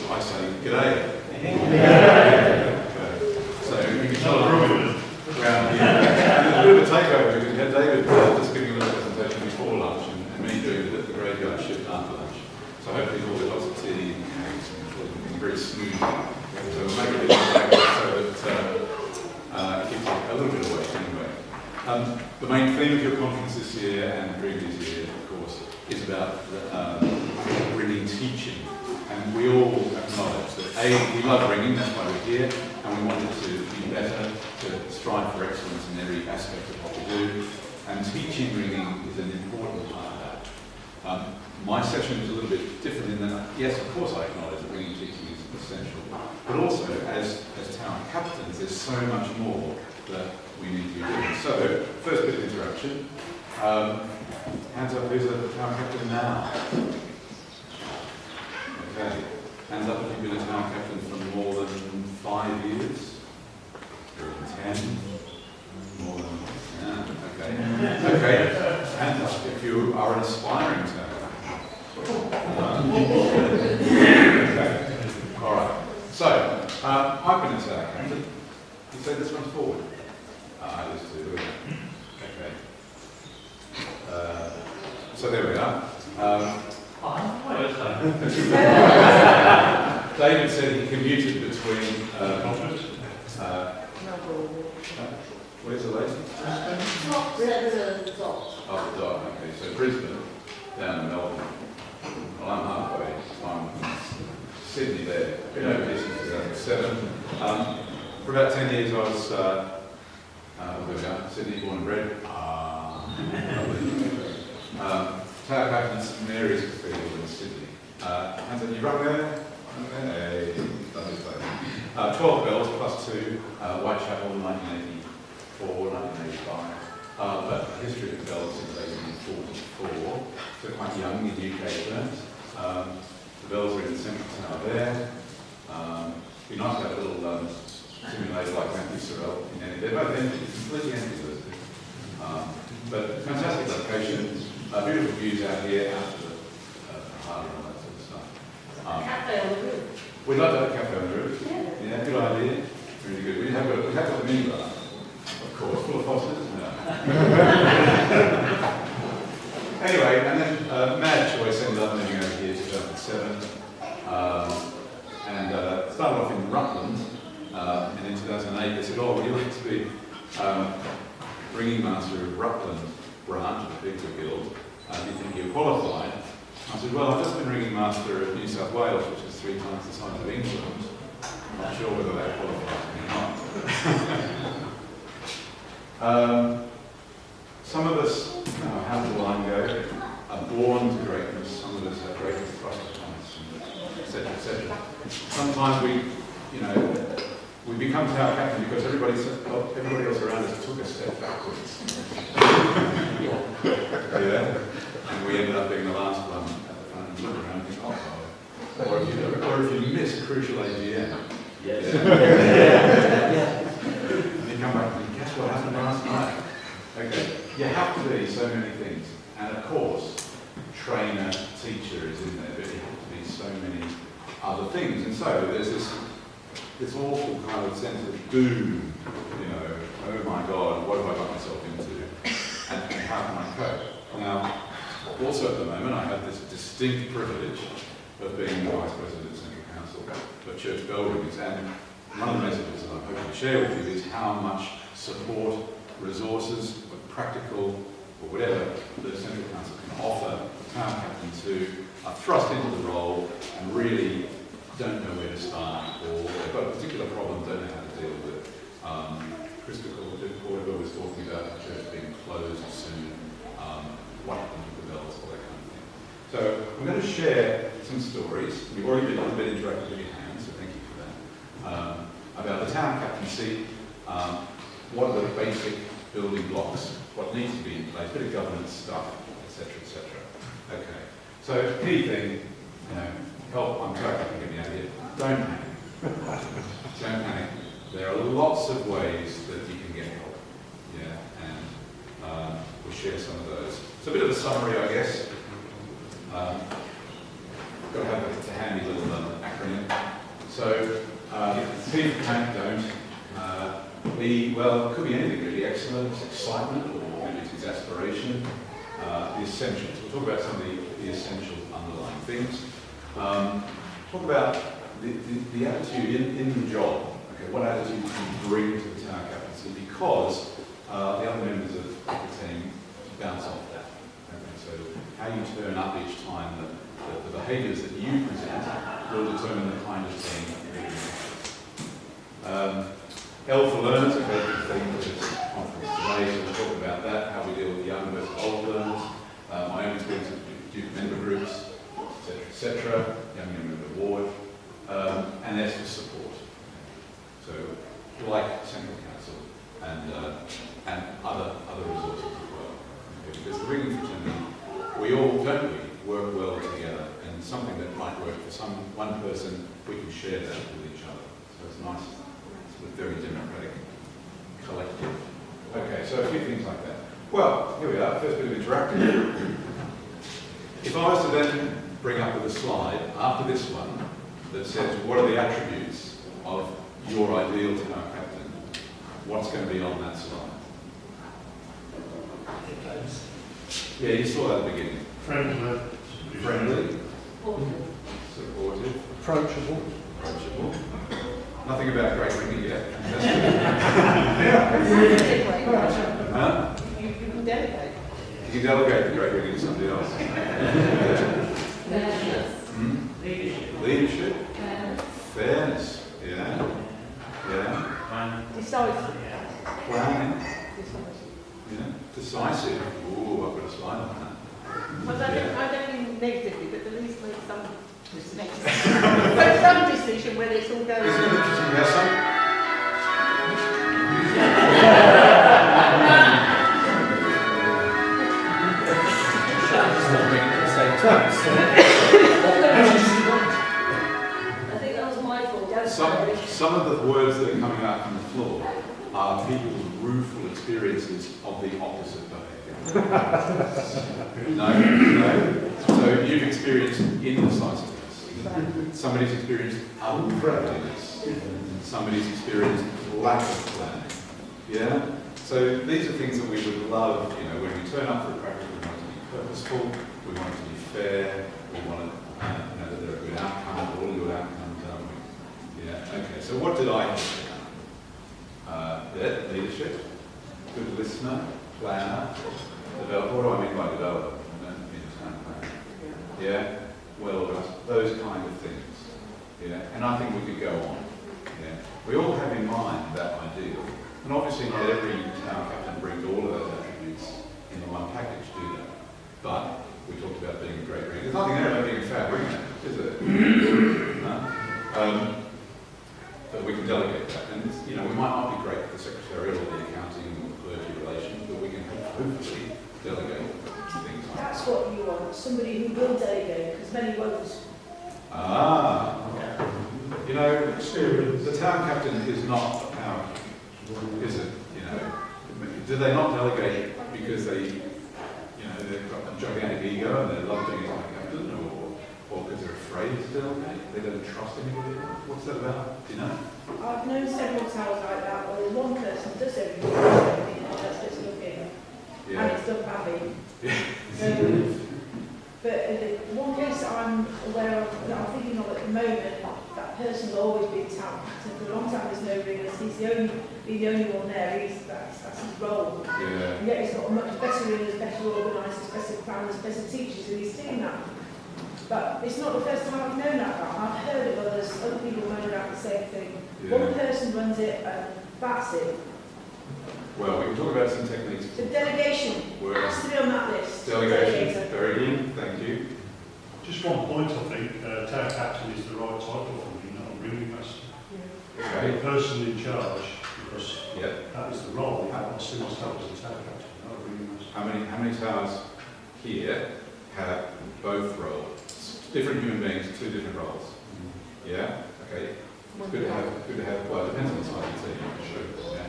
I say g'day. Okay. So you can tell around here. And there's a bit of a takeover because we had David just giving a little presentation before lunch and me doing the graveyard shift after lunch. So hopefully we'll get lots of tea and cakes and very smooth. So we'll make a bit of a takeover so that it keeps a little bit away anyway. The main theme of your conference this year and the previous year, of course, is about bringing teaching. And we all acknowledge that A, we love ringing, that's why we're here, and we want it to be better, to strive for excellence in every aspect of what we do. And teaching ringing is an important part of that. My session is a little bit different in that, yes, of course I acknowledge that ringing teaching is essential, but also as town captains, there's so much more that we need to be doing. So, first bit of introduction. Hands up, who's a town captain now? Okay. Hands up if you've been a town captain for more than 5 years? 10? More than, yeah, okay. Okay. Hands up if you are an aspiring town captain. Okay. All right. So, I've been a town captain. You say this one's forward. This too. Okay. So there we are. David said he commuted between. Where's the lady? Oh, the dot. Okay, so Brisbane down to Melbourne. Well, I'm halfway. I'm Sydney there. Been over here since 2007. For about 10 years, I was. There we are. Sydney, born and bred. Tower captain at St Mary's Cathedral in Sydney. Hands up, you rung there? Hey, done this place. 12 bells plus 2, Whitechapel 1984, 1985. But the history of the bells since 1844, so quite young in UK terms. The bells are in the central tower there. It'd be nice to have a little simulator like Matthew Sorrell in any. They're both empty, completely empty, those two. But fantastic location. Beautiful views out here, out to the harbour and all that sort of stuff. Cafe on the roof. We'd like to have a cafe on the roof. Yeah, good idea. Really good. We have got the minibar, of course, full of Fosters. No. Anyway, and then Mad Choice ended up moving over here in 2007. And started off in Rutland. And in 2008 they said, oh, would you like to be ringing master of Rutland branch of the Victor Guild? Do you think you're qualified? I said, well, I've just been ringing master of New South Wales, which is 3 times the size of England. I'm not sure whether that qualifies me or not. Some of us, how does the line go, are born to greatness. Some of us have great thrust points, etc., etc. Sometimes we become tower captain because everybody else around us took a step backwards. Yeah? And we ended up being the last one at the front and look around and think, oh, or if you miss a crucial AGM. Yes. And you come back and think, guess what happened last night? Okay. You have to be so many things. And of course, trainer, teacher is in there, but you have to be so many other things. And so there's this awful kind of sense of doom, oh my God, what have I got myself into, and how can I cope? Now, also at the moment, I have this distinct privilege of being the Vice President of Central Council for Church Buildings, and one of the messages that I'm hoping to share with you is how much support, resources, practical, or whatever, the Central Council can offer town captains who are thrust into the role and really don't know where to start, or they've got a particular problem, don't know how to deal with it. Krista Cordova was talking about the church being closed soon, what happened with the bells, all that kind of thing. So I'm going to share some stories. We've already been a little bit interactive with your hands, so thank you for that. About the town captaincy, what are the basic building blocks, what needs to be in place, a bit of governance stuff, etc., etc. Okay. So key thing, help, I'm trying to get me out of here. Don't panic. Don't panic. There are lots of ways that you can get help. Yeah, and we'll share some of those. It's a bit of a summary, I guess. Got to have a handy little acronym. P for panic, don't. Well, it could be anything really. Excellence, excitement, or maybe it's exasperation. The essentials. We'll talk about some of the essential underlying things. Talk about the attitude in the job. Okay, what attitude do you bring to the tower captaincy? Because the other members of the team bounce off that. Okay, so how you turn up each time, the behaviours that you present will determine the kind of team that you have. L for learners, okay, big thing for this conference today, so we'll talk about that, how we deal with young versus old learners, my own experience with Duke member groups, etc., young member board, and S for support. So, like Central Council and other resources as well. Okay, because the rigging fraternity, we all, don't we, work well together, and something that might work for one person, we can share that with each other. So it's nice. It's a very democratic collective. Okay, so a few things like that. Well, here we are, first bit of interactive. If I was to then bring up with a slide after this one that says what are the attributes of your ideal tower captain, what's going to be on that slide? Yeah, you saw that at the beginning. Friendly. Friendly. Supportive. Approachable. Nothing about great ringing yet. Huh? You can delegate. You can delegate the great ringing to somebody else. Leadership. Fairness. Yeah. Decisive. Planning. Yeah. Decisive. Ooh, I've got a slide on that. I don't mean negatively, but at least make some but some decision where it's all going. Isn't it interesting to have some? I think that was my fault. Some of the words that are coming out from the floor are people's rueful experiences of the opposite behaviour. No. So you've experienced indecisiveness. Somebody's experienced unfriendliness. Somebody's experienced lack of planning. Yeah? So these are things that we would love, when we turn up for a practice, we want it to be purposeful, we want it to be fair, we want to know that there are good outcomes, all good outcomes, don't we? Yeah, okay, so what did I have? Leadership, good listener, planner, developer. What do I mean by developer? I don't mean a town planner. Yeah? Well, those kind of things. Yeah? And I think we could go on. Yeah? We all have in mind that ideal. And obviously not every town captain brings all of those attributes in the one package, do they? But we talked about being a great ringer. There's nothing there about being a fab ringer, is there? No? But we can delegate that. And we might not be great at the secretarial or the accounting or the clergy relations, but we can hopefully delegate things like that. That's what you want, somebody who will delegate, because many won't. The town captain is not a power, is it? Do they not delegate because they've got a gigantic ego and they love being a captain, or because they're afraid to delegate? They don't trust anybody else? What's that about? Do you know? I've known several towers like that, where one person does everything, and that's just looking, and it's done badly. But in one case that I'm aware of, that I'm thinking of at the moment, that person will always be town captain. For a long time there's no ringers, he's the only one there, that's his role. Yeah. And yet he's got much better ringers, better organisers, better planners, better teachers in his team now. But it's not the first time I've known that. I've heard of other people moaning about the same thing. Yeah. One person runs it, and that's it. Well, we can talk about some techniques. The delegation has to be on that list. Delegation, very good, thank you. Just one point, I think, town captain is the right title for me, not a ringing master. Okay. The person in charge, because Yeah. that is the role. I see myself as a town captain, not a ringing master. How many towers here have both roles? Different human beings, two different roles. Yeah. Okay. It's good to have. Well, it depends on the size of the team, for sure. Yeah.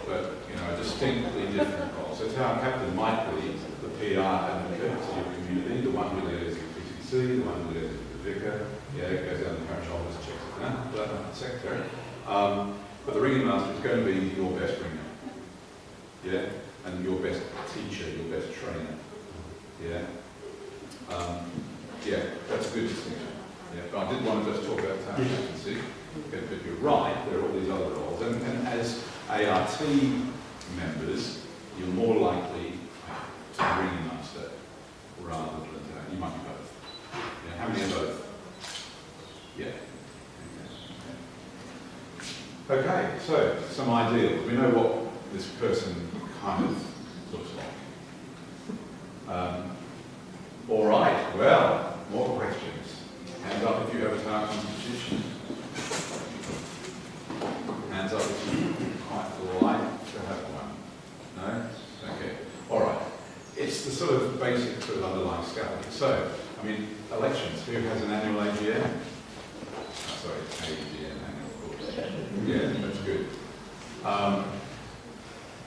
But a distinctly different role. So town captain might be the PR advocate to your community, the one who lives with the PCC, the one who lives with the vicar. Yeah, goes down to the parish office, checks secretary. But the ringing master is going to be your best ringer, yeah, and your best teacher, your best trainer, yeah. Yeah, that's a good distinction. Yeah, but I did want to just talk about town captaincy. But you're right, there are all these other roles, and as ART members, you're more likely to be ringing master rather than you might be both. Yeah, how many are both? Yeah. Okay, so some ideals. We know what this person kind of looks like. All right, well, more questions. Hands up if you have a town constitution. Hands up if you quite like to have one. No? Okay. All right. It's the sort of basic sort of underlying scaffolding. So, I mean, elections. Who has an annual AGM? Oh, sorry, AGM, annual. Yeah, that's good.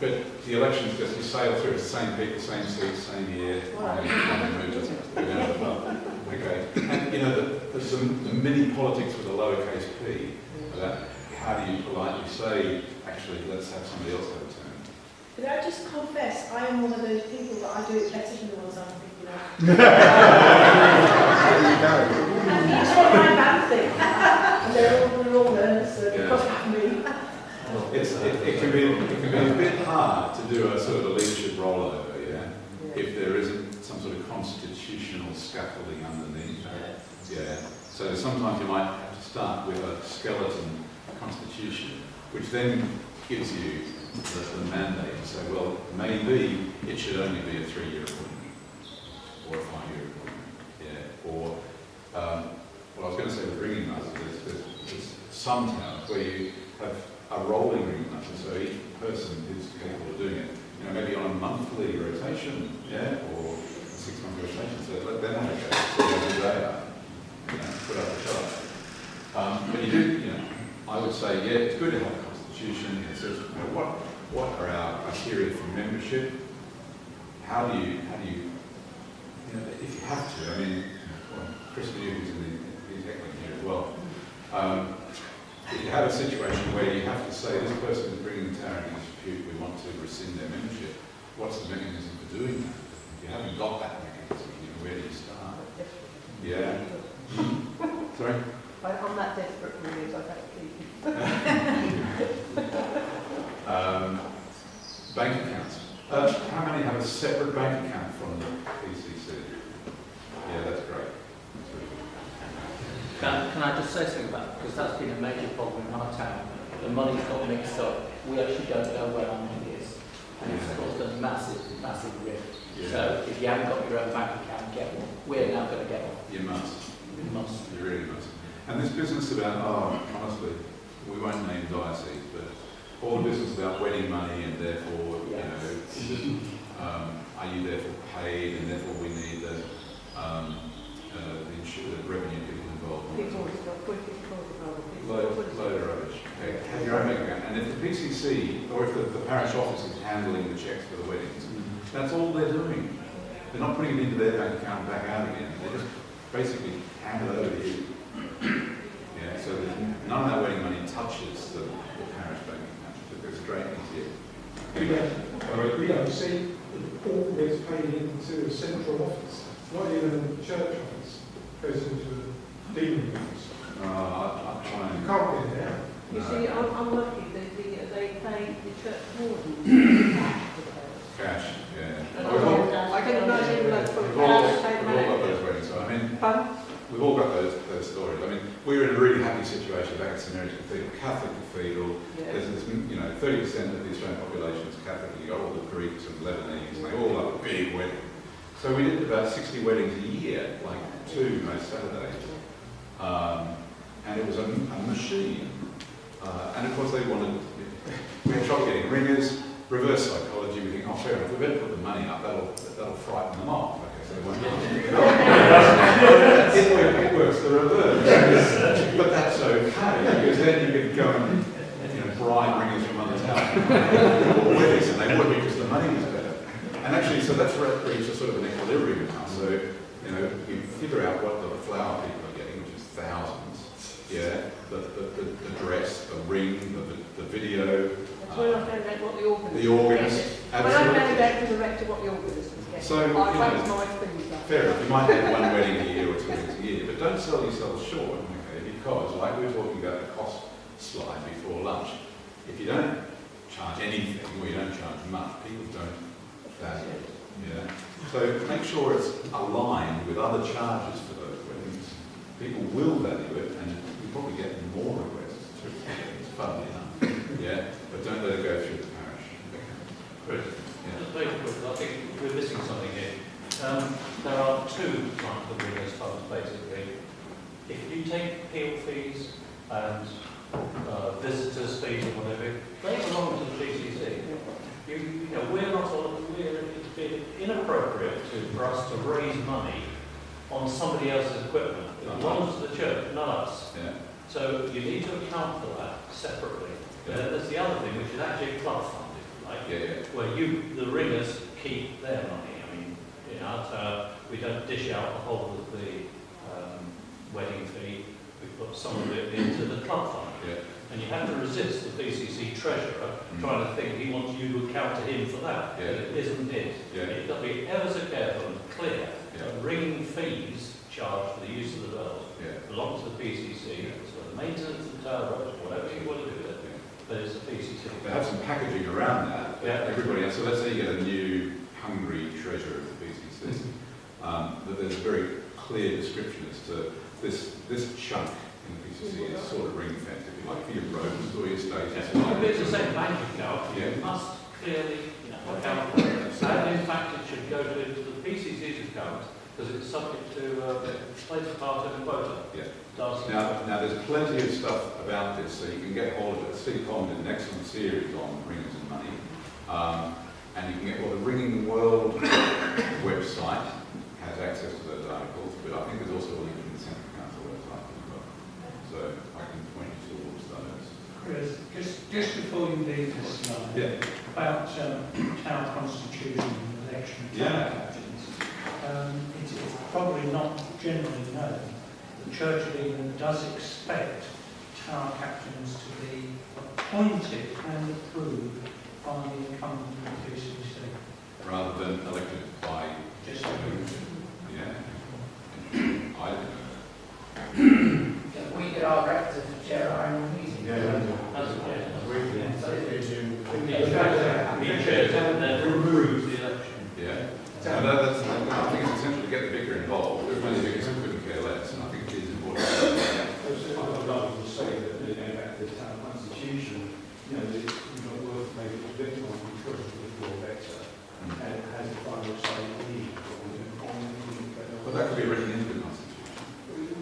But the elections just you sail through the same people, same seats, same year. Okay. And you know, there's some the mini politics with a lowercase p. About how do you politely say, actually, let's have somebody else have a turn. Could I just confess, I am one of those people that I do it better than the ones I'm thinking of. It's not my bad thing. And they're all learners, so because of me. It can be a bit hard to do a sort of a leadership rollover, yeah? If there isn't some sort of constitutional scaffolding underneath. Yeah. So sometimes you might have to start with a skeleton constitution, which then gives you the mandate to say, well, maybe it should only be a 3-year appointment or a 5-year appointment. Yeah. Or what I was going to say with ringing masters, there's some towns where you have a rolling ringing master, so each person is capable of doing it. You know, maybe on a monthly rotation, yeah, or 6-month rotation. So let them have a go. So every day, put up a chart. But you do, you know, I would say, yeah, it's good to have a constitution. It says, you know, what are our criteria for membership? How do you know, if you have to, I mean, well, Chris New, who's heckling here as well. If you have a situation where you have to say this person is bringing the town into dispute, we want to rescind their membership, what's the mechanism for doing that? If you haven't got that mechanism, you know, where do you start? Yeah. Sorry? I'm that desperate for news, I've had to keep it. Bank accounts. How many have a separate bank account from the PCC? Yeah, that's great. Can I just say something about that? Because that's been a major problem in our town. The money's got mixed up. We actually don't know where our money is. And it's caused a massive rift. Yeah. So if you haven't got your own bank account, get one. We're now going to get one. You must. You must. You really must. And this business about, honestly, we won't name diocese, but all the business about wedding money and therefore, you know, are you therefore paid and therefore we need the revenue people involved. Load of rubbish. Okay. Have your own bank account. And if the PCC, or if the parish office is handling the checks for the weddings, that's all they're doing. They're not putting it into their bank account and back out again. They just basically hand it over to you. Yeah, so none of that wedding money touches the parish bank account. It goes straight into you. We don't see all gets paid into a central office, not even a church office. It goes into a dealing office. I'm trying. You can't get there. You see, I'm lucky, they pay the church warden Cash, yeah. I can imagine like from cash, We've all got those weddings. So, I mean, we've all got those stories. I mean, we were in a really happy situation back at St Mary's Cathedral, Catholic Cathedral. Yeah. There's this, you know, 30% of the Australian population is Catholic. You got all the Greeks and Lebanese, and they all have a big wedding. So we did about 60 weddings a year, like 2 most Saturdays. And it was a machine. And of course they wanted, we had trouble getting ringers, reverse psychology, we think, oh fair enough, we better put the money up, that'll frighten them off. Okay, so they won't it works the reverse. But that's okay, because then you can go and bribe ringers from other towns weddings, and they would because the money was better. And actually, so that's reached a sort of an equilibrium now. So, you figure out what the flower people are getting, which is thousands. yeah, the dress, the ring, the video. That's when I found out what the organist The organist, was getting. When I absolutely. found out from the rector what the organist was getting, So, I you know, raised my fingers up. Fair enough, you might get one wedding a year or 2 weddings a year, but don't sell yourself short, okay, because like we were talking about the cost slide before lunch, if you don't charge anything or you don't charge much, people don't value it, yeah. So make sure it's aligned with other charges for those weddings. People will value it and you probably get more requests too. It's fun enough, yeah, but don't let it go through the parish. Chris, Yeah. just very quick, I think we're missing something here. There are two types of ringers funds basically. If you take appeal fees and visitors fees or whatever, they belong to the PCC. You know, it's been inappropriate for us to raise money on somebody else's equipment. It belongs to the church, not us. Yeah. So you need to account for that separately. Yeah. There's the other thing, which is actually a club fund, if you like, Yeah, where the ringers keep their money. I mean, in our town, we don't dish out the whole of the wedding fee. We put some of it into the club fund. yeah. And you have to resist the PCC treasurer trying to think he wants you to account to him for that. Yeah. It isn't it. Yeah. You've got to be ever so careful and clear Yeah. that ringing fees charged for the use of the bells Yeah. belong to the PCC. Yeah. It's for the maintenance of the town roads, whatever you want to do with it, but it's the PCC. They have some packaging around that. Yeah. Everybody else. So let's say you get a new hungry treasurer of the BCC. That there's a very clear description as to this chunk in the PCC is sort of ring fenced, if you like, for your roads or your stations. If it's the same bank account, Yeah. you must clearly account for it. And in fact, it should go to the PCC's account because it's subject to later part of the quota. Yeah. Does- Now there's plenty of stuff about this, so you can get hold of it. CCCOM did an excellent series on ringers and money, and you can get the Ringing World website has access to those articles, but I think there's also a link in the Central Council website as well, so I can point you towards those. Chris, just before you leave this slide, Yeah. about town constitution and election of Yeah. town captains, it's probably not generally known that Church of England does expect town captains to be appointed and approved by the incumbent of the PCC. Rather than elected by, Just yeah, I don't know. We get our rector to chair our annual meeting. That's So he chairs it and then removes the election. Yeah. And I think it's essential to get the vicar involved, really, because he couldn't care less, and I think it is important. I'd rather than say that, back to the town constitution, it's not worth maybe a bit more because of the law better, and it has the final say on the But that could be written into the constitution.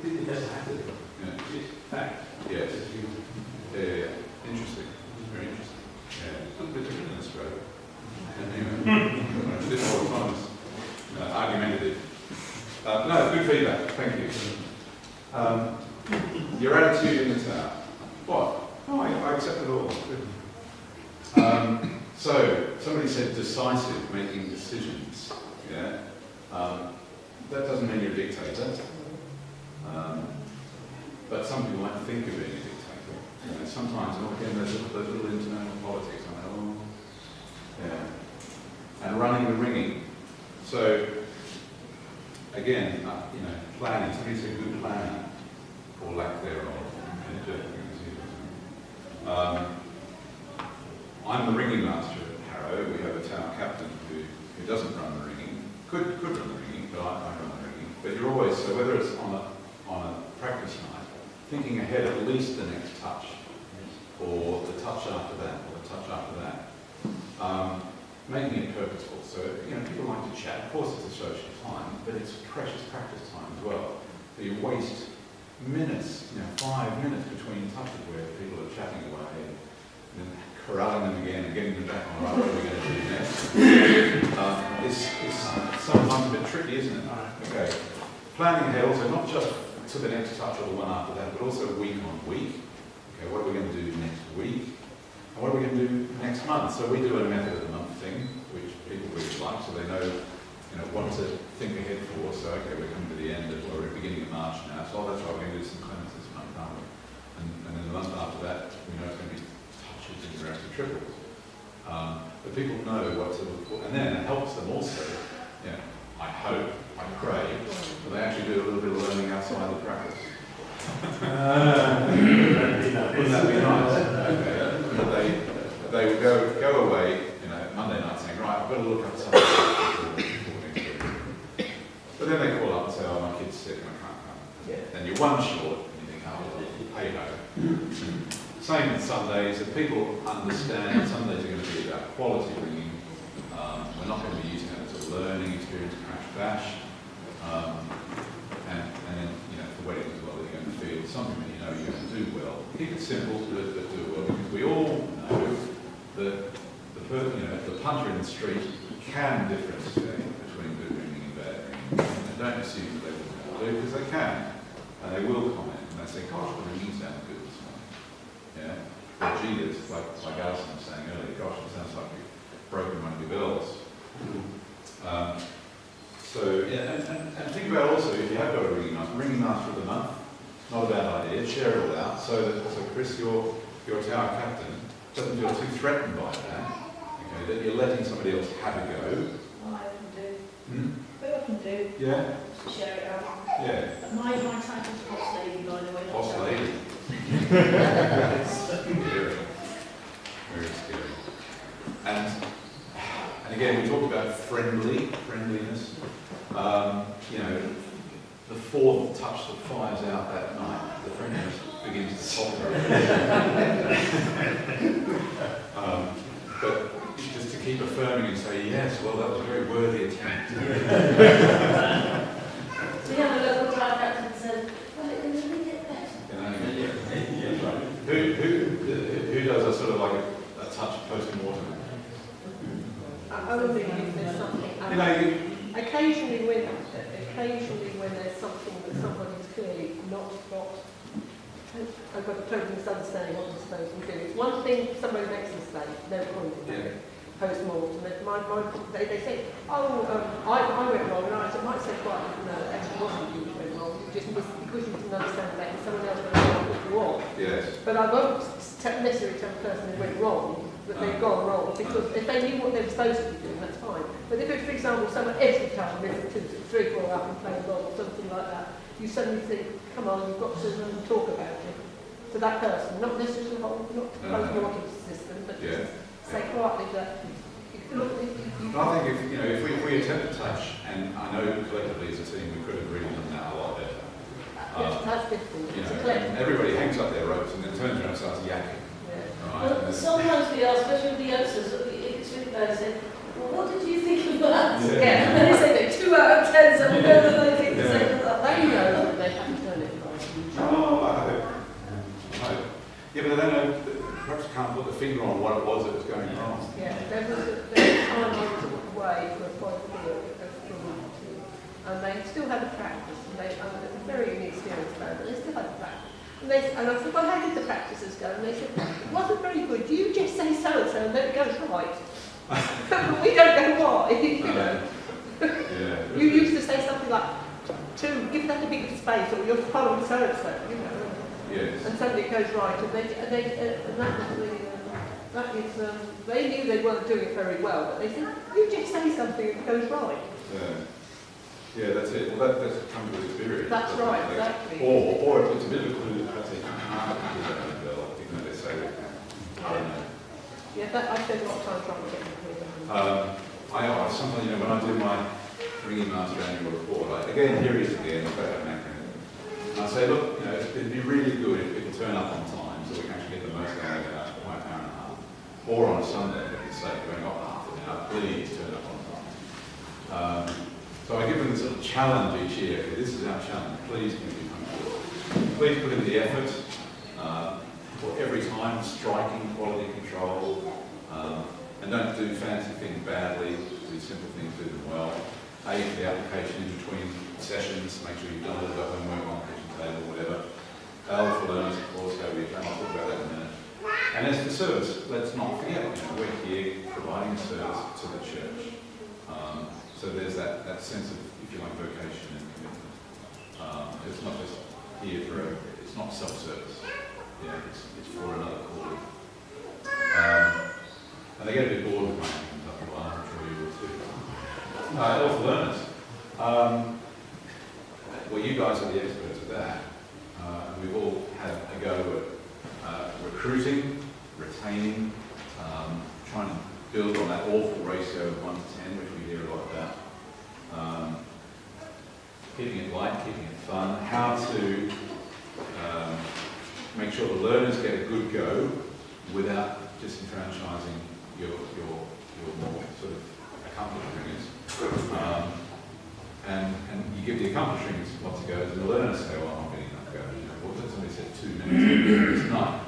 It doesn't have to be. Yeah. It's fact. Yes. Yeah. Interesting. Very interesting. Yeah. It's a little bit different in Australia. Anyway, a bit more autonomous. Argumentative. No, good feedback. Thank you. Your attitude in the town. What? Oh, I accept it all. Good. So, somebody said decisive, making decisions. Yeah. That doesn't mean you're a dictator. But some people might think of being a dictator. Sometimes, and again, there's those little internal politics. Yeah. And running the ringing. So, again, planning. Somebody's a good planner, or lack thereof. I'm the ringing master at Harrow. We have a town captain who doesn't run the ringing. Could run the ringing, but I run the ringing. But you're always, so whether it's on a practice night, thinking ahead at least the next touch, or the touch after that, or the touch after that. Making it purposeful. So, people like to chat. Of course, it's a social time, but it's precious practice time as well. So you waste minutes, 5 minutes between touches where people are chatting away, and then corralling them again and getting them back on right, what are we going to do next? It's sometimes a bit tricky, isn't it? Okay. Planning ahead also, not just to the next touch or the one after that, but also week on week. Okay, what are we going to do next week? And what are we going to do next month? So we do a method of the month thing, which people really like, so they know, what to think ahead for. So, okay, we're coming to the end of, or we're beginning of March now, so that's right, we're going to do some cleanse this month, aren't we? then the month after that, we know it's going to be touches, interactive triples. But people know what to look for, and then it helps them also, you know, I hope, I pray, that they actually do a little bit of learning outside the practice. Wouldn't that be nice? Okay. They would go away, you know, Monday night saying, right, I've got to look up something before next week. But then they call up and say, oh, my kid's sick and I can't come. Yeah. Then you're one short, and you think, oh, well, hey ho. Same with Sundays. If people understand Sundays are going to be about quality ringing, we're not going to be using it as a learning experience, crash bash. And then, you know, for weddings as well, you're going to feel something that you know you're going to do well. Keep it simple, but do it well, because we all know that the puncher in the street can differentiate between good ringing and bad ringing. And don't assume that they will do, because they can. And they will comment, and they say, gosh, the ringing sounds good this morning. Yeah? Or gee, it's like Alison was saying earlier, gosh, it sounds like you've broken one of your bells. So, yeah, and think about also, if you have got a ringing master of the month, not a bad idea, share it all out, so Chris, your tower captain, doesn't feel too threatened by that, okay, that you're letting somebody else have a go. I often do. Hmm? I often do. Yeah? Share it out. Yeah. My title's boss lady, by the way. not Boss tower. lady. Scary. Very scary. And again, we talk about friendliness. You know, the fourth touch that fires out that night, the friendliness begins to soften. But just to keep affirming and say, yes, well, that was a very worthy attempt. We have a local tower captain that says, well, it can really get better. Who does a sort of like a touch post-mortem? I would think if there's something, You know, occasionally when there's something that somebody's clearly not got, I've got a total misunderstanding what they're supposed to do. It's one thing if somebody makes a mistake, no point in doing post-mortem. They say, I went wrong, and I might say quite, no, it actually wasn't you who went wrong, you just missed, because you didn't understand that, someone else went wrong with you on. yes. But I won't necessarily tell the person who went wrong that they've gone wrong, because if they knew what they were supposed to be doing, that's fine. But if, for example, someone every time missed 2, 3, 4 up and played wrong or something like that, you suddenly think, come on, you've got to talk about it to that person, not necessarily the whole, not the post-mortem system, but just say quietly that. Look, I think if we attempt to touch, and I know collectively as a team we could have really done that a lot better. yes, that's difficult. You It's a know, collective. and everybody hangs up their ropes and then turns around and starts yakking. Right? Well, sometimes we ask, especially with the youngsters, it's really bad, say, well, what did you think of that? Yeah. And they say, 2 out of 10, so we know that they think the same as that. They know that they haven't done it right. Oh, I hope. Yeah, but they don't know, perhaps can't put the finger on what it was that was going wrong. Yeah, there was a time I was away for a point of view and they still had a practice, and they were very inexperienced band, but they still had a practice. And I said, well, how did the practices go? And they said, it wasn't very good. You just say so-and-so and then it goes right. But we don't know why, you know. Yeah. You used to say something like, give that a bigger space, or you're following so-and-so, you know. Yes. And suddenly it goes right, and that is, they knew they weren't doing it very well, but they said, you just say something and it goes right. Yeah, that's it. Well, that comes with experience. That's right, exactly. Or it's a bit of a clue that perhaps they can't do that as well, even though they say they can. I don't know. Yeah, I spend a lot of time trying to get them to I sometimes, you know, when I do my ringing master annual report, again, here it is again, I've got an acronym. And I say, look, you know, it'd be really good if people turn up on time so we can actually get the most out of it by an hour and a half. Or on a Sunday, for goodness sake, going up half an hour, please turn up on time. So I give them this little challenge each year. This is our challenge. Please be punctual. Please put in the effort. For every time, striking quality control. And don't do fancy things badly. Do simple things, do them well. A for the application in between sessions. Make sure you've done all the homework on the kitchen table, whatever. L for learners, of course, go with I'll talk about that in a minute. And as for service, let's not forget, you know, we're here providing a service to the church. So there's that sense of, if you like, vocation and commitment. It's not just here for it's not self-service. Yeah, it's for another calling. And they get a bit bored with my things after a while, I'm sure you will too. Health learners. Well, you guys are the experts at that. We've all had a go at recruiting, retaining, trying to build on that awful ratio of 1 to 10, which we hear a lot about. Keeping it light, keeping it fun, how to make sure the learners get a good go without disenfranchising your more sort of accomplished ringers. And you give the accomplished ringers lots of goes, and the learners say, well, I'm not getting enough goes. Well, somebody said 2 minutes, it's 9.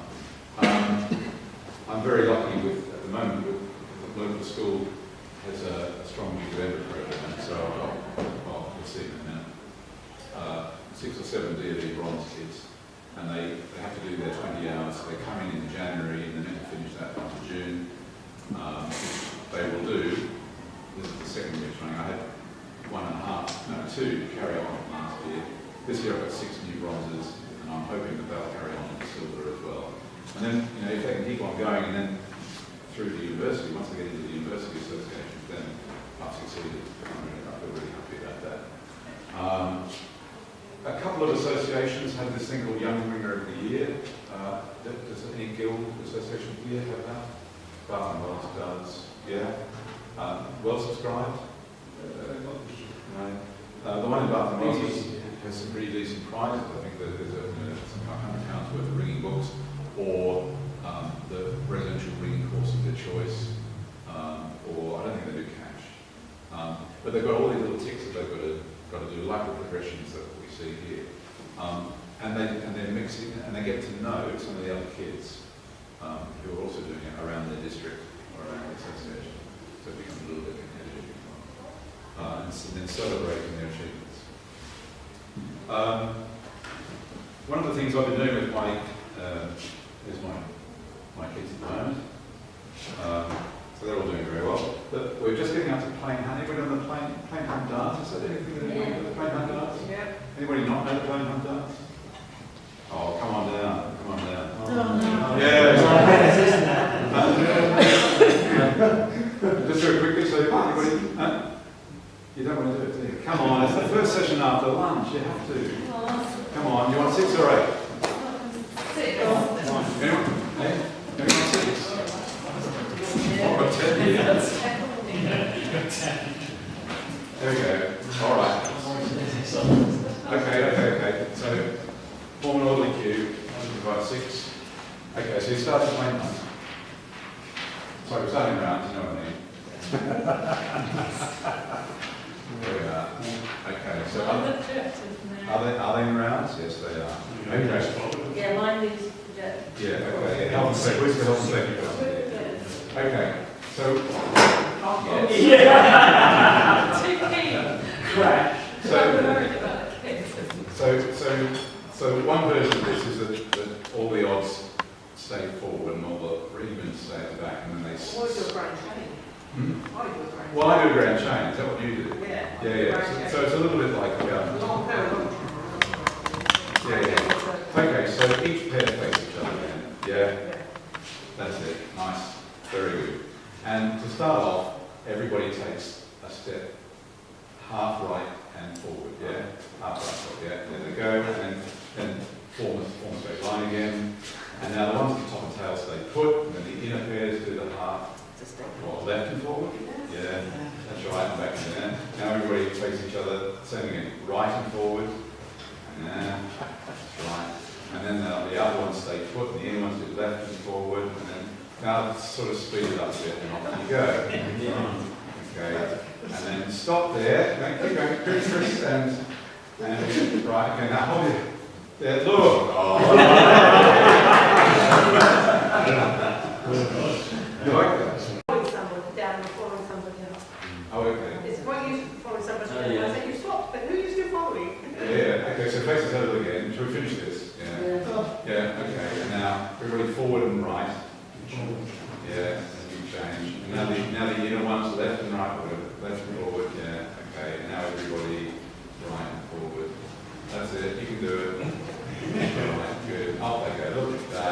I'm very lucky with, at the moment, with the local school has a strong youth member program, so we'll see in a minute. 6 or 7 DLE bronze kids, and they have to do their 20 hours. They come in January and then they finish that by June. They will do, this is the second year training, I had 2 carry on last year. This year I've got 6 new bronzes, and I'm hoping that they'll carry on in silver as well. And then, if they can keep on going, and then through the university, once they get into the university associations, then I've succeeded. I feel really happy about that. A couple of associations have this thing called Young Ringer of the Year. Does any guild association of the year have that? Bath and Wells does, yeah. Well subscribed? No. The one in Bath and Wells has some pretty decent prizes. I think that there's some £100 worth of ringing books, or the residential ringing course of their choice, or I don't think they do cash. But they've got all these little ticks that they've got to do, like the progressions that we see here. And they're mixing, and they get to know some of the other kids who are also doing it around their district or around the association. So it becomes a little bit competitive. And then celebrating their achievements. One of the things I've been doing with my kids at the moment, so they're all doing very well. But we're just getting up to Plain Honey. We're doing the Plain Hunt dance. Is that anything that anyone know the Plain Hunt dance? Yeah. Anybody not know the Plain Hunt dance? Oh, come on down. Come on down. Oh, no. Yeah. Just very quickly, so anybody? You don't want to do it, do you? Come on, it's the first session after lunch. You have to. Come on, do you want 6 or 8? 6. Anyone? Hey? Anyone 6? I've got 10 here. There we go. All right. Okay. So, form an orderly queue. Divide 6. Okay, so you start the Plain Hunt. Sorry, we're starting round, you know what I mean? There we are. Okay, so are they in rounds? Yes, they are. Okay. Yeah, mine needs to project. Yeah, okay. Yeah. Health and safety. Where's the health and safety person? Okay. So. Yeah. Too keen. Crash. So one version of this is that all the odds stay forward and all the evens stay at the back, and then they. Or do a grand chain. Well, I do a grand chain. Is that what you do? Yeah. Yeah. So it's a little bit like. Long pair of Yeah. Okay, so each pair face each other then. Yeah. That's it. Nice. Very good. And to start off, everybody takes a step half right and forward. Yeah. Half right forward. Yeah. There they go. And then form a straight line again. And now the ones at the top and tail stay put. And then the inner pairs do the half. Left and forward? Yeah, that's right, and back and down. Now everybody face each other, same again, right and forward, and then, that's right. And then the other ones stay put, and the inner ones do left and forward, and then, now let's sort of speed it up a bit, and off you go. Okay, and then stop there, keep going, Chris, and right, okay, now hold it. There, look! Oh. You like that? somebody down and following somebody up. Oh, okay. It's quite useful to follow somebody down. I say, you stop, but who are you still following? Yeah, okay, so face each other again. Shall we finish this? Yeah, okay. And now, everybody forward and right. Yeah, that's a big change. And now the inner ones, left and right, left and forward, yeah, okay. And now everybody right and forward. That's it, you can do it. Right, good. Off they go, look at that.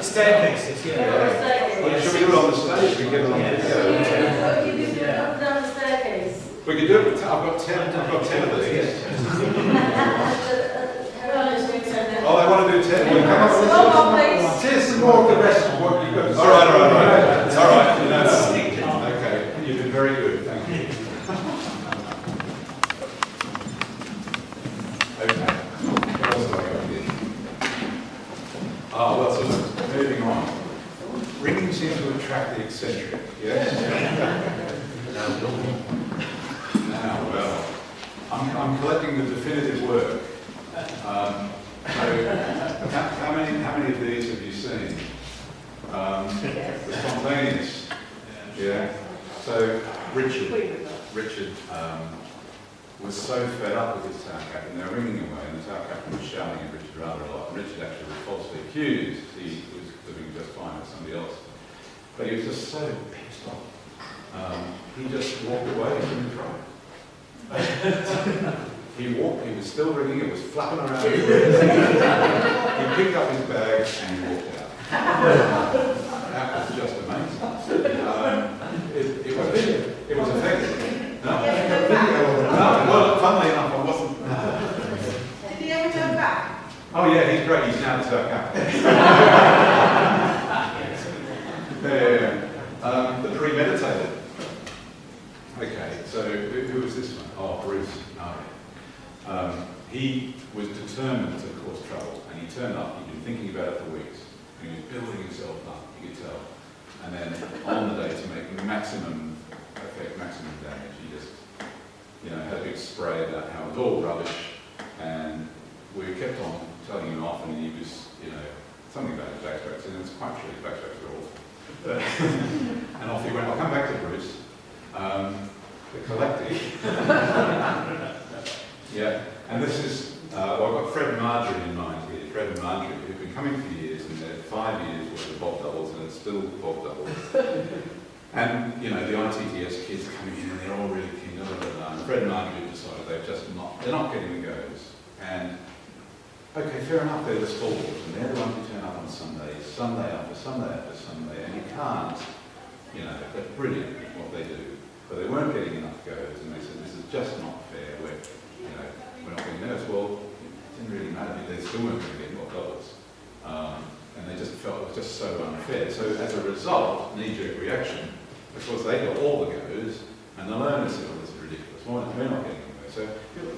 Staircases, yeah. Well, should we do it on the stage? We can get it on the video. Down the staircase. We can do it. I've got 10 of these. Oh, they want to do 10. Well, come up with here's some more of the rest of what you've got to say. All right. Okay, you've been very good. Thank you. Okay. What else have I got here? Oh, well, so moving on. Ringing seems to attract the eccentric, yes? Now, well, I'm collecting the definitive work. So, how many of these have you seen? The spontaneous. Yeah. So Richard was so fed up with his town captain, they were ringing away, and the town captain was shouting at Richard rather a lot. Richard actually was falsely accused he was doing just fine with somebody else. But he was just so pissed off. He just walked away from the trial. He was still ringing, it was flapping around. He picked up his bag and he walked out. That was just amazing. It was effective. No, well, funnily enough, I wasn't. Did he ever go back? Oh yeah, he's great. He's now the town captain. The premeditated. Okay, so who was this one? Oh, Bruce. He was determined to cause trouble, and he turned up. He'd been thinking about it for weeks. And he was building himself up, you could tell. And then on the day to make maximum effect, maximum damage, he just, had a big spray about how it was all rubbish. And we kept on telling him off, and he was, something about his backstrokes, and it's quite true, his backstrokes were awful. And off he went. I'll come back to Bruce. The collective. Yeah, and this is, I've got Fred and Marjorie in mind here. Fred and Marjorie, who've been coming for years, and they're 5 years worth of Bob doubles, and it's still Bob doubles. And, the ITTS kids are coming in, and they're all really keen, and Fred and Marjorie have decided they're not getting the goes. And, okay, fair enough, they're the stalwarts, and they're the ones who turn up on Sundays, Sunday after Sunday after Sunday, and you can't, they're brilliant at what they do. But they weren't getting enough goes, and they said, this is just not fair, we're not getting those. Well, it didn't really matter, they still weren't going to get more doubles. And they just felt it was just so unfair. So as a result, knee-jerk reaction, of course they got all the goes, and the learners said, oh, this is ridiculous, we're not getting them. So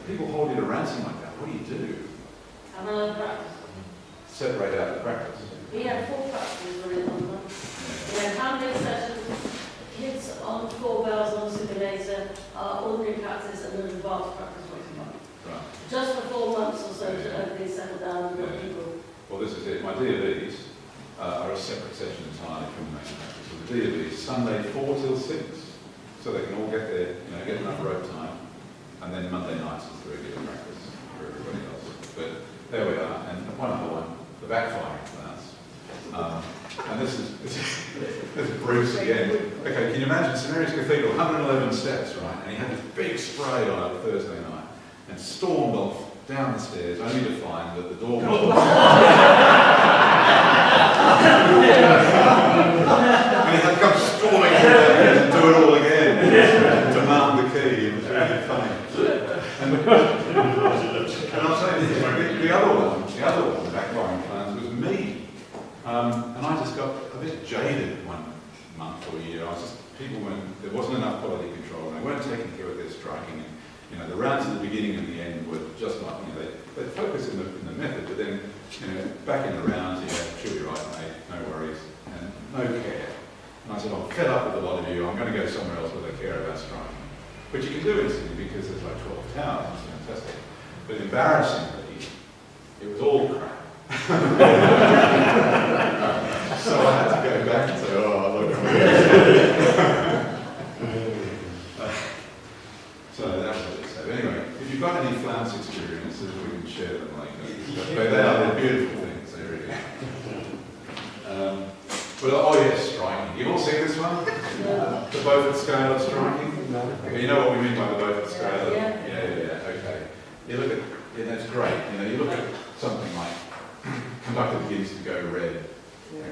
people hold you to ransom like that, what do you do? Have another practice. Separate out the practice. We had 4 practices already on them. We had handling sessions, kids on 4 bells on the simulator, ordinary practice, and then advanced practice once a month. Right. Just for 4 months or so to everything settle down and get people. Well, this is it. My DLEs are a separate session entirely from the main practice. So the DLEs Sunday 4 till 6, so they can all get there, get enough road time, and then Monday nights is the regular practice for everybody else. But there we are, and one other one, the backfiring class. And this is Bruce again. Okay, can you imagine St Mary's Cathedral, 111 steps, right? And he had this big spray on a Thursday night and stormed off down the stairs, only to find that the door was and he had to come storming through there and do it all again, demand the key. It was really funny. And I'm saying, the other one, the backfiring plans, was me. And I just got a bit jaded one month or year. There wasn't enough quality control, and they weren't taking care of their striking. And, the rounds at the beginning and the end were just like, they focus in the method, but then, back in the rounds, she'll be right, mate, no worries, and no care. And I said, I'm fed up with a lot of you, I'm going to go somewhere else where they care about striking. Which you can do instantly because there's like 12 towers, it's fantastic. But embarrassingly, it was all crap. So I had to go back and say, oh, look, so that was it. So anyway, if you've got any flounce experiences, we can share them later. But they're beautiful things, they really are. Oh yes, striking. You've all seen this one? The Beaufort scale of striking? No. Okay, you know what we mean by the Beaufort scale? Yeah. Okay. You look at Yeah, that's great. You know, you look at something like conductor begins to go red,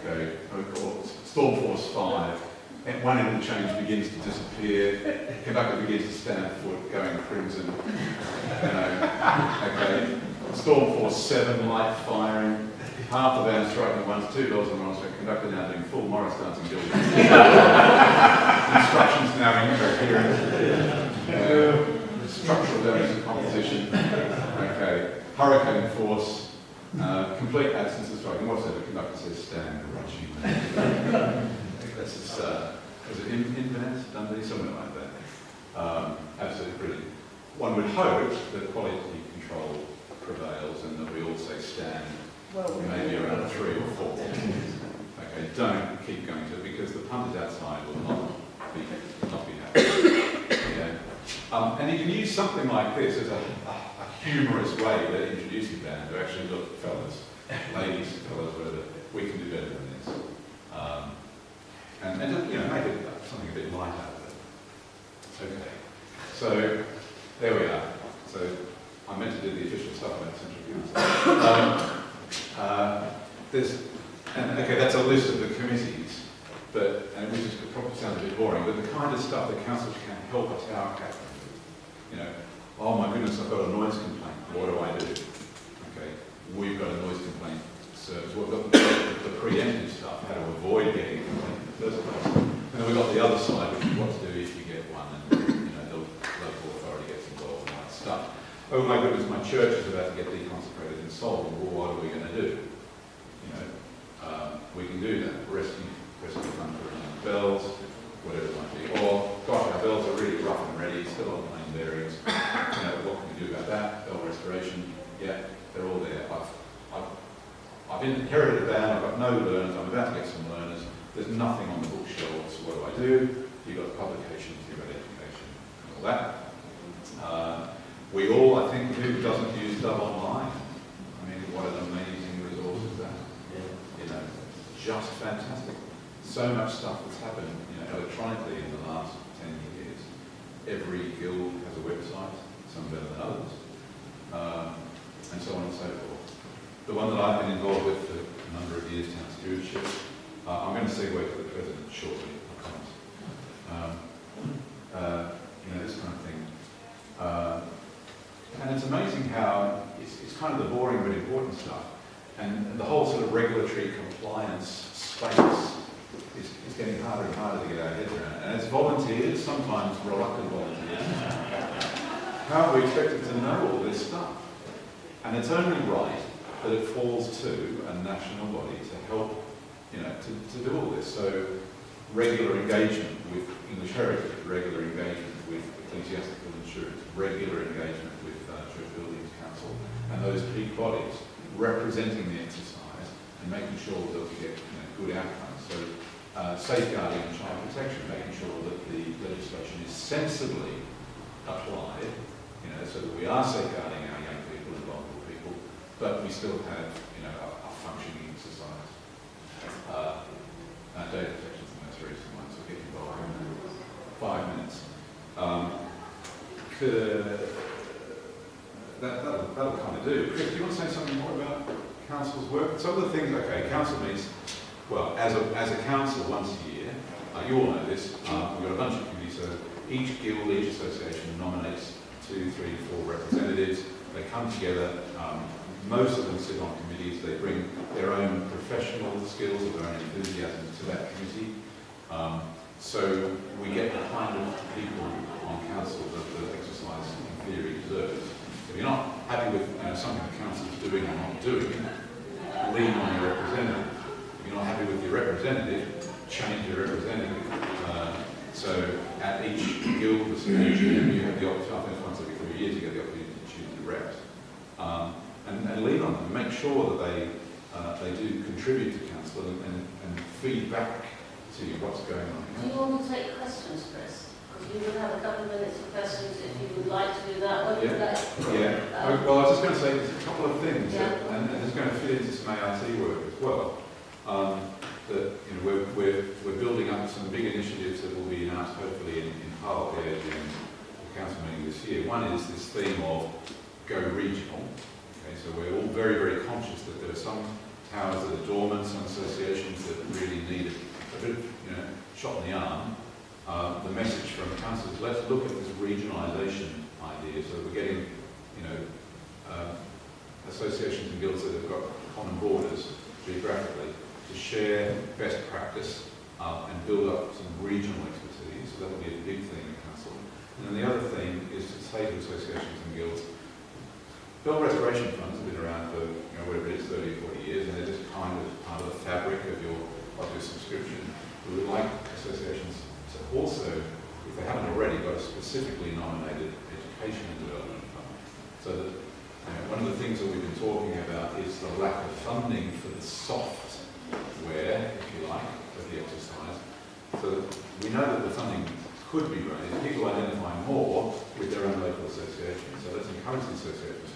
okay, or storm force 5, and one end of the change begins to disappear, conductor begins to stand foot, going crimson, you know, okay, storm force 7, light firing, half the van striking at once, 2 doors on the wrong side, conductor now doing full Morris dancing building. Instructions now incoherent. Structural damage to composition. Okay. Hurricane force. Complete absence of striking. What's that? The conductor says stand watching. This is it Inverness, Dundee, something like that. Absolutely brilliant. One would hope that quality control prevails and that we all say stand. Well, Maybe around 3 or 4. Okay, don't keep going to it because the punters outside will not be happy. Okay. And you can use something like this as a humorous way to introduce your band to actually look, fellas, ladies, fellas, whatever, we can do better than this. And just, you know, make it something a bit light out of it. Okay. So there we are. So I meant to do the official stuff about Central Council. Okay, that's a list of the committees, but, and which probably sounds a bit boring, but the kind of stuff that councils can help a tower captain with. You know, oh my goodness, I've got a noise complaint. What do I do? Okay, we've got a noise complaint service. We've got the preemptive stuff, how to avoid getting a complaint in the first place. And then we've got the other side, which is what to do if you get one, and you know, the local authority gets involved in that stuff. Oh my goodness, my church is about to get deconsecrated and sold. Well, what are we going to do? You know, we can do that. Rescue fund for bells, whatever it might be. Or, gosh, our bells are really rough and ready, still on plain bearings. You know, what can we do about that? Bell restoration, yeah, they're all there. I've inherited a band, I've got no learners, I'm about to get some learners. There's nothing on the bookshelves, so what do? You've got publications, you've got education, and all that. We all, I think, who doesn't use Dove Online? I mean, what an amazing resource is that? You know, just fantastic. So much stuff that's happened, you know, electronically in the last 10 years. Every guild has a website, some better than others, and so on and so forth. The one that I've been involved with for a number of years, town stewardship, I'm going to segue to the president shortly, I promise. You know, this kind of thing. And it's amazing how it's kind of the boring but important stuff. And the whole sort of regulatory compliance space is getting harder and harder to get our heads around. And as volunteers, sometimes reluctant volunteers, how are we expected to know all this stuff? And it's only right that it falls to a national body to help, you know, to do all this. So regular engagement with English Heritage, regular engagement with ecclesiastical insurance, regular engagement with Church Buildings Council, and those peak bodies representing the exercise and making sure that we get, you know, good outcomes. So safeguarding and child protection, making sure that the legislation is sensibly applied, you know, so that we are safeguarding our young people and vulnerable people, but we still have, you know, a functioning society. Data protection is the most recent one, so get involved in 5 minutes. That'll kind of do. Chris, do you want to say something more about council's work? Some of the things, okay, council meets, well, as a council once a year. You all know this. We've got a bunch of committees, so each guild, each association nominates 2, 3, 4 representatives. They come together. Most of them sit on committees. They bring their own professional skills or their own enthusiasm to that committee. So we get the kind of people on council that the exercise in theory deserves. If you're not happy with, you know, something the council is doing or not doing, lean on your representative. If you're not happy with your representative, change your representative. So at each guild, you have the opportunity, I think once every 3 years, you get the opportunity to choose the reps. And lean on them, make sure that they do contribute to council and feed back to you what's going on. Do you want to take questions, Chris? Because we would have a couple of minutes for questions if you would like to do that. What would you like? Yeah. Well, I was just going to say there's a couple of things, Yeah. and it's going to fit into some AIT work as well. That, you know, we're building up some big initiatives that will be announced hopefully in Hull here during the council meeting this year. One is this theme of go regional. Okay, so we're all very, very conscious that there are some towers that are dormant, some associations that really need a bit of, shot in the arm. The message from council is let's look at this regionalisation idea, so we're getting, associations and guilds that have got common borders geographically to share best practice and build up some regional expertise. So that will be a big thing at council. And then the other thing is to say to associations and guilds, build restoration funds have been around for whatever it is, 30 or 40 years, and they're just kind of part of the fabric of your subscription. We would like associations to also, if they haven't already, got a specifically nominated education and development fund. So that one of the things that we've been talking about is the lack of funding for the software, if you like, of the exercise. So that we know that the funding could be raised. People identify more with their own local associations. So let's encourage the associations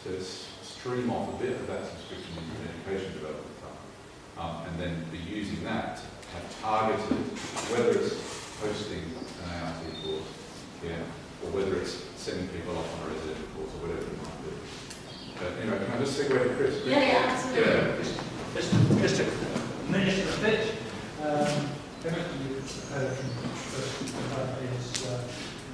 to stream off a bit of that subscription into an education development fund, and then be using that to have targeted, whether it's hosting an ART course, or whether it's sending people off on a residential course, or whatever it might be. But anyway, can I just segue to Chris? Yeah, absolutely. Just a minute a bit. Everything you've heard from is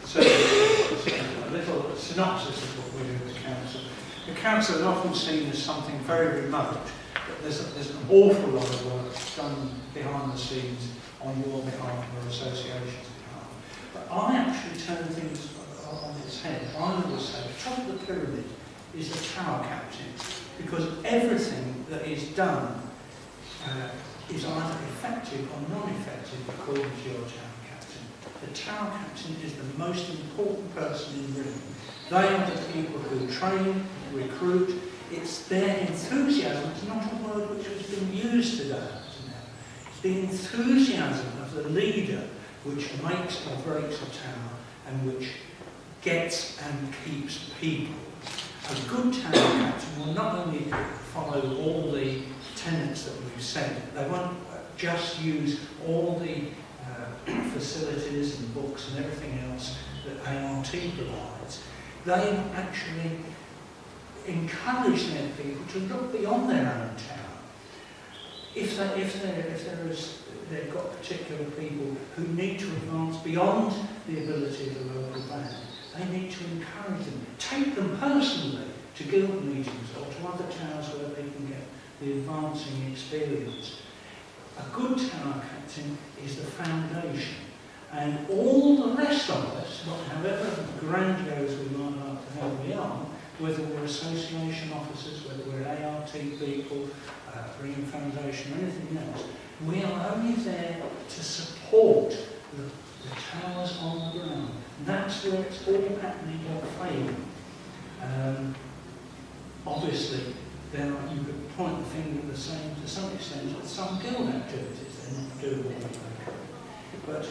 certainly a little synopsis of what we do as council. The council is often seen as something very remote, but there's an awful lot of work done behind the scenes on your behalf or association's behalf. But I actually turn things on its head. I always say the top of the pyramid is the tower captain, because everything that is done is either effective or non-effective according to your tower captain. The tower captain is the most important person in the room. They are the people who train, recruit. It's their enthusiasm. It's not a word which has been used today. It's the enthusiasm of the leader which makes or breaks a tower and which gets and keeps people. A good tower captain will not only follow all the tenets that we've said, they won't just use all the facilities and books and everything else that ART provides. They actually encourage their people to look beyond their own tower. If they've got particular people who need to advance beyond the ability of the local band, they need to encourage them. Take them personally to guild meetings or to other towers where they can get the advancing experience. A good tower captain is the foundation, and all the rest of us, however grandiose we might like to have we are, whether we're association officers, whether we're ART people, Bringing Foundation or anything else, we are only there to support the towers on the ground. And that's where it's all happening or failing. Obviously, you could point the finger the same to some extent at some guild activities. They're not doing what they could. But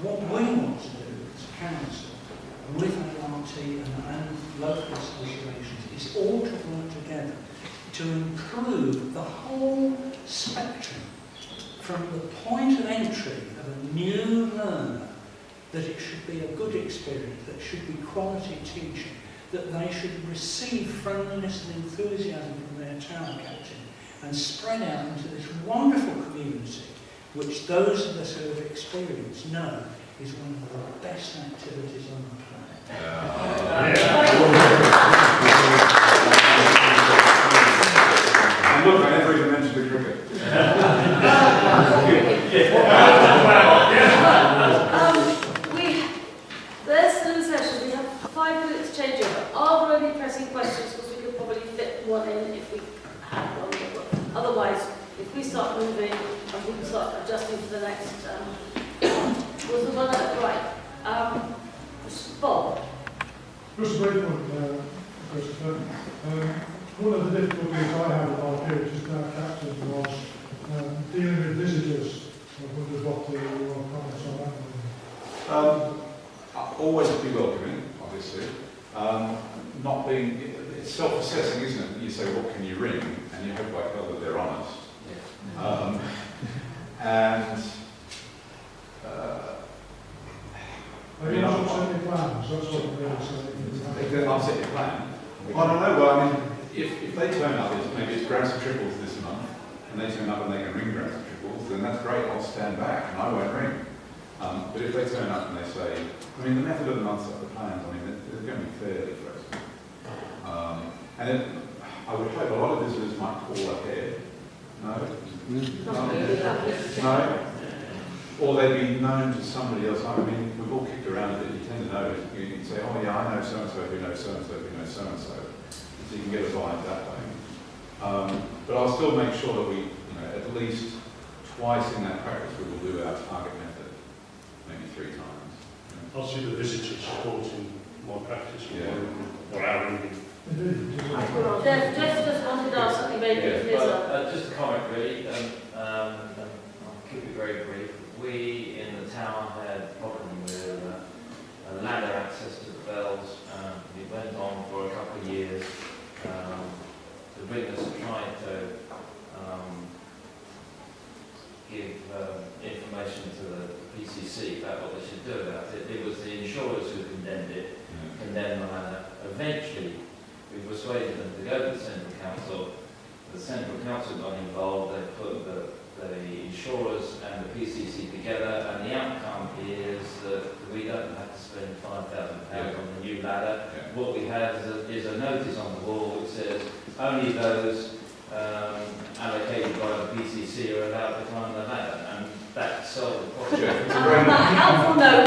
what we want to do as a council, with ART and local associations, is all to work together to improve the whole spectrum from the point of entry of a new learner, that it should be a good experience, that it should be quality teaching, that they should receive friendliness and enthusiasm from their tower captain and spread out into this wonderful community which those of us who have experienced know is one of the best activities on the planet. And look, I never even mentioned the cricket. There's still a session. We have 5 minutes changeover. Are there any pressing questions? Because we could probably fit one in if we had one. Otherwise, if we start moving and we can start adjusting to the next. Was the one right? Bob. Just a brief one, Christopher. One of the difficulties I had with our period as tower captain was dealing with visitors. I wondered what your comments on that. Always be welcoming, obviously. Not being, it's self-assessing, isn't it? You say, what can you ring? And you hope like hell that they're honest. Are you not upset your plans? That's what I'm going to say. If they're upset your plan, I don't know, well, I mean, if they turn up, maybe it's grounds and triples this month, and they turn up and they can ring grounds and triples, then that's great, I'll stand back and I won't ring. But if they turn up and they say, I mean, the method of the month's up the plans, I mean, they're going to be fairly flexible. And then I would hope a lot of visitors might call ahead. No? No? Or they'd be known to somebody else. I mean, we've all kicked around a bit. You tend to know. You can say, oh yeah, I know so-and-so who knows so-and-so who knows so-and-so. So you can get a vibe that way. But I'll still make sure that we, at least twice in that practice we will do our target method, maybe 3 times. I'll see the visitors supporting my practice Yeah. or our ringing. Indeed. Jeff just wanted to ask something very briefly as well. Just a comment really, I'll keep it very brief. We in the town had a problem with a ladder access to the bells. It went on for a couple of years. The ringers tried to give information to the PCC about what they should do about it. It was the insurers who condemned the ladder. Eventually, we persuaded them to go to the Central Council. The Central Council got involved, they put the insurers and the PCC together, and the outcome is that we don't have to spend £5,000 on the new ladder. Yeah. What we have is a notice on the wall which says only those allocated by the PCC are allowed to climb the ladder, and that solved the problem. Yeah, it's a On great- that helpful note,